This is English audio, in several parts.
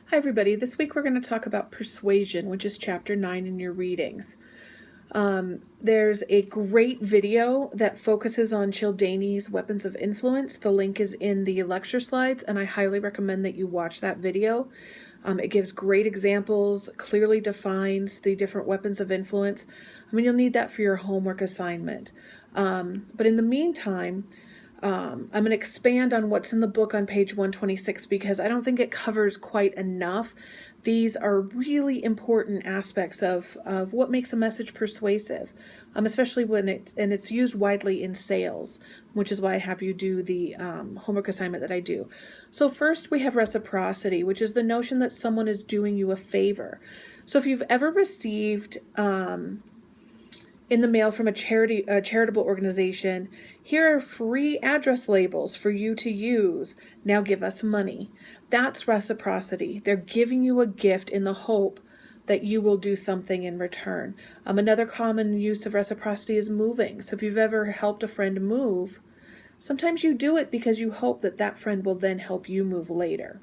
Hi everybody, this week we're going to talk about persuasion, which is chapter 9 in your readings. There's a great video that focuses on Cialdini's weapons of influence. The link is in the lecture slides, and I highly recommend that you watch that video. It gives great examples, clearly defines the different weapons of influence. You'll need that for your homework assignment. But in the meantime, I'm going to expand on what's in the book on page 126 because I don't think it covers quite enough. These are really important aspects of what makes a message persuasive, especially when it's used widely in sales, which is why I have you do the homework assignment that I do. So first we have reciprocity, which is the notion that someone is doing you a favor. So if you've ever received in the mail from a charitable organization, here are free address labels for you to use. Now give us money. That's reciprocity. They're giving you a gift in the hope that you will do something in return. Another common use of reciprocity is moving. So if you've ever helped a friend move, sometimes you do it because you hope that that friend will then help you move later.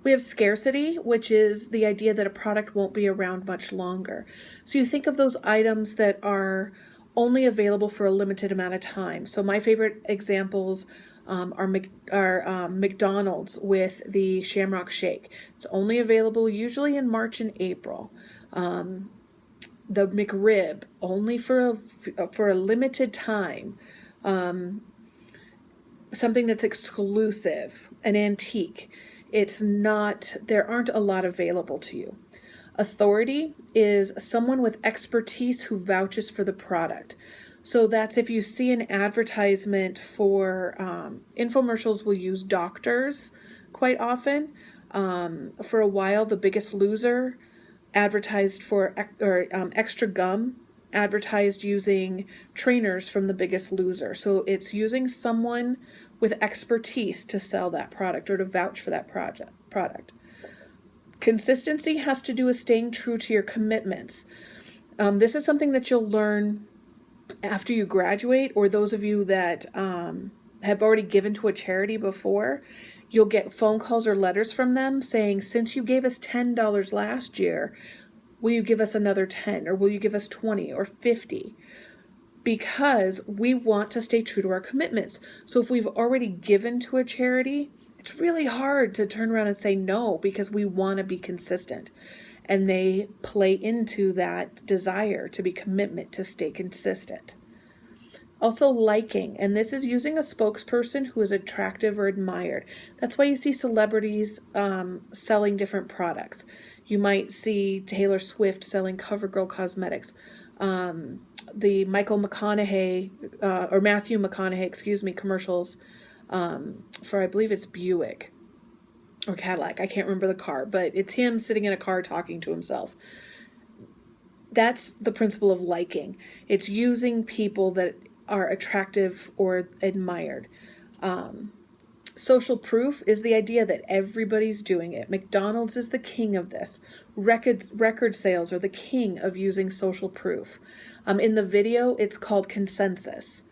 We have scarcity, which is the idea that a product won't be around much longer. So you think of those items that are only available for a limited amount of time. So my favorite examples are McDonald's with the Shamrock Shake. It's only available usually in March and April. The McRib, only for a limited time. Something that's exclusive, an antique. There aren't a lot available to you. Authority is someone with expertise who vouches for the product. So that's if you see an advertisement for infomercials will use doctors quite often. For a while, The Biggest Loser advertised for Extra Gum advertised using trainers from The Biggest Loser. So it's using someone with expertise to sell that product or to vouch for that product. Consistency has to do with staying true to your commitments. This is something that you'll learn after you graduate, or those of you that have already given to a charity before. You'll get phone calls or letters from them saying, since you gave us $10 last year, will you give us another 10, or will you give us 20 or 50? Because we want to stay true to our commitments. So if we've already given to a charity, it's really hard to turn around and say no because we want to be consistent. And they play into that desire to be commitment, to stay consistent. Also liking, and this is using a spokesperson who is attractive or admired. That's why you see celebrities selling different products. You might see Taylor Swift selling CoverGirl cosmetics. The Matthew McConaughey, commercials for, I believe it's Buick or Cadillac. I can't remember the car, but it's him sitting in a car talking to himself. That's the principle of liking. It's using people that are attractive or admired. Social proof is the idea that everybody's doing it. McDonald's is the king of this. Record sales are the king of using social proof. In the video, it's called consensus.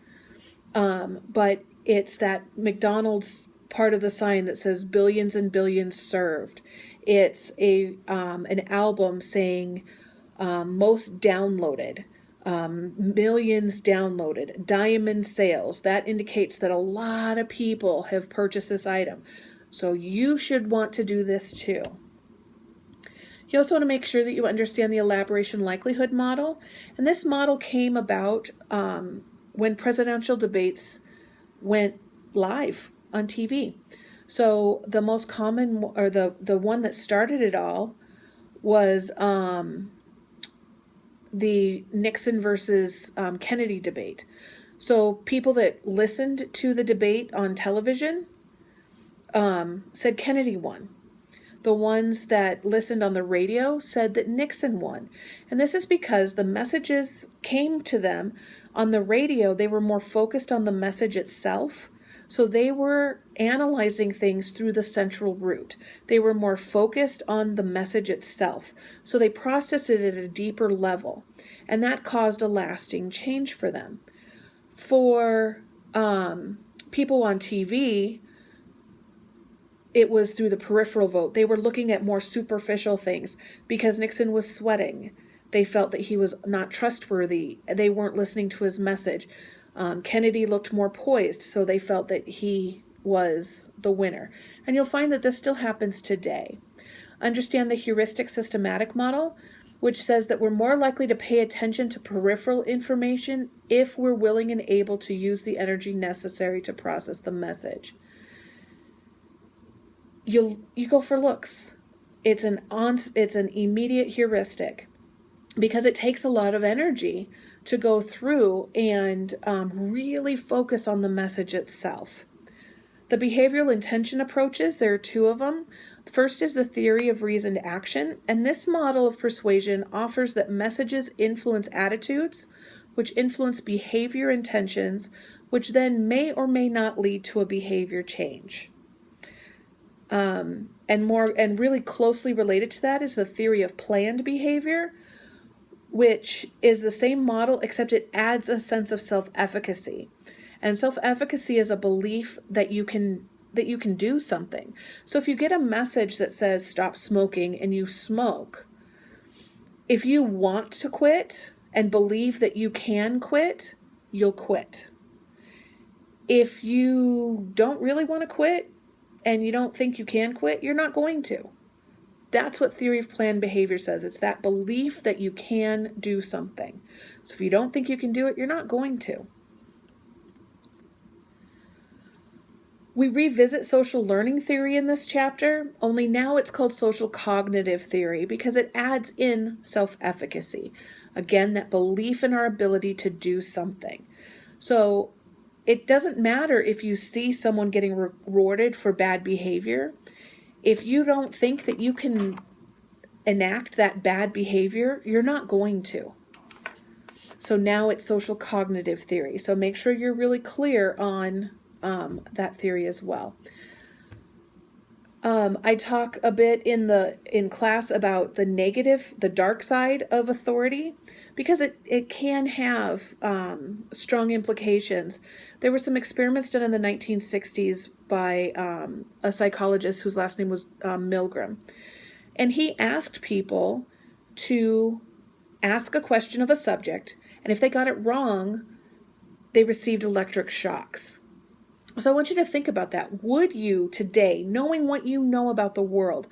But it's that McDonald's part of the sign that says billions and billions served. It's an album saying most downloaded. Millions downloaded, diamond sales. That indicates that a lot of people have purchased this item. So you should want to do this too. You also want to make sure that you understand the elaboration likelihood model. And this model came about when presidential debates went live on TV. So the most common, or the one that started it all was the Nixon versus Kennedy debate. So people that listened to the debate on television said Kennedy won. The ones that listened on the radio said that Nixon won. And this is because the messages came to them on the radio. They were more focused on the message itself. So they were analyzing things through the central root. They were more focused on the message itself. So they processed it at a deeper level. And that caused a lasting change for them. For people on TV, it was through the peripheral vote. They were looking at more superficial things because Nixon was sweating. They felt that he was not trustworthy. They weren't listening to his message. Kennedy looked more poised, so they felt that he was the winner. And you'll find that this still happens today. Understand the heuristic systematic model, which says that we're more likely to pay attention to peripheral information if we're willing and able to use the energy necessary to process the message. You go for looks. It's an immediate heuristic because it takes a lot of energy to go through and really focus on the message itself. The behavioral intention approaches, there are two of them. First is the theory of reasoned action, and this model of persuasion offers that messages influence attitudes, which influence behavior intentions, which then may or may not lead to a behavior change. And really closely related to that is the theory of planned behavior, which is the same model except it adds a sense of self-efficacy. And self-efficacy is a belief that you can do something. So if you get a message that says stop smoking and you smoke, if you want to quit and believe that you can quit, you'll quit. If you don't really want to quit and you don't think you can quit, you're not going to. That's what theory of planned behavior says. It's that belief that you can do something. So if you don't think you can do it, you're not going to. We revisit social learning theory in this chapter, only now it's called social cognitive theory because it adds in self-efficacy. Again, that belief in our ability to do something. So it doesn't matter if you see someone getting rewarded for bad behavior. If you don't think that you can enact that bad behavior, you're not going to. So now it's social cognitive theory. So make sure you're really clear on that theory as well. I talk a bit in class about the dark side of authority, because it can have strong implications. There were some experiments done in the 1960s by a psychologist whose last name was Milgram. And he asked people to ask a question of a subject, and if they got it wrong, they received electric shocks. So I want you to think about that. Would you today, knowing what you know about the world,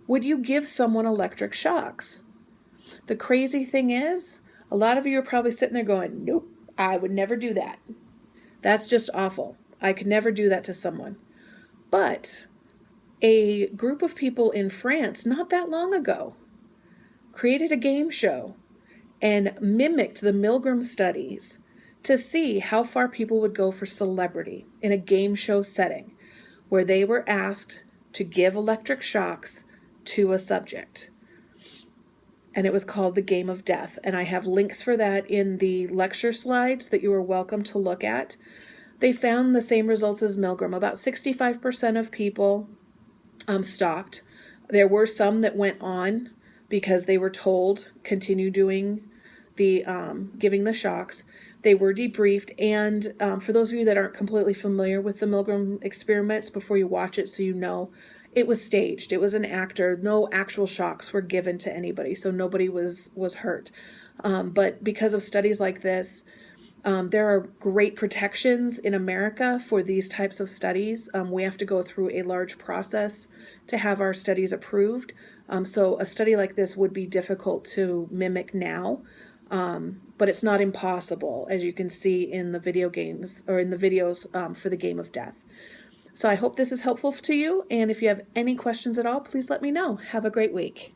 would you give someone electric shocks? The crazy thing is, a lot of you are probably sitting there going, nope, I would never do that. That's just awful. I could never do that to someone. But a group of people in France not that long ago created a game show and mimicked the Milgram studies to see how far people would go for celebrity in a game show setting where they were asked to give electric shocks to a subject. And it was called the Game of Death. And I have links for that in the lecture slides that you are welcome to look at. They found the same results as Milgram. About 65% of people stopped. There were some that went on because they were told continue doing the giving the shocks. They were debriefed, and for those of you that aren't completely familiar with the Milgram experiments, before you watch it so you know, it was staged. It was an actor. No actual shocks were given to anybody, so nobody was hurt. But because of studies like this, there are great protections in America for these types of studies. We have to go through a large process to have our studies approved. So a study like this would be difficult to mimic now. But it's not impossible, as you can see in the video games or in the videos for the Game of Death. So I hope this is helpful to you. And if you have any questions at all, please let me know. Have a great week.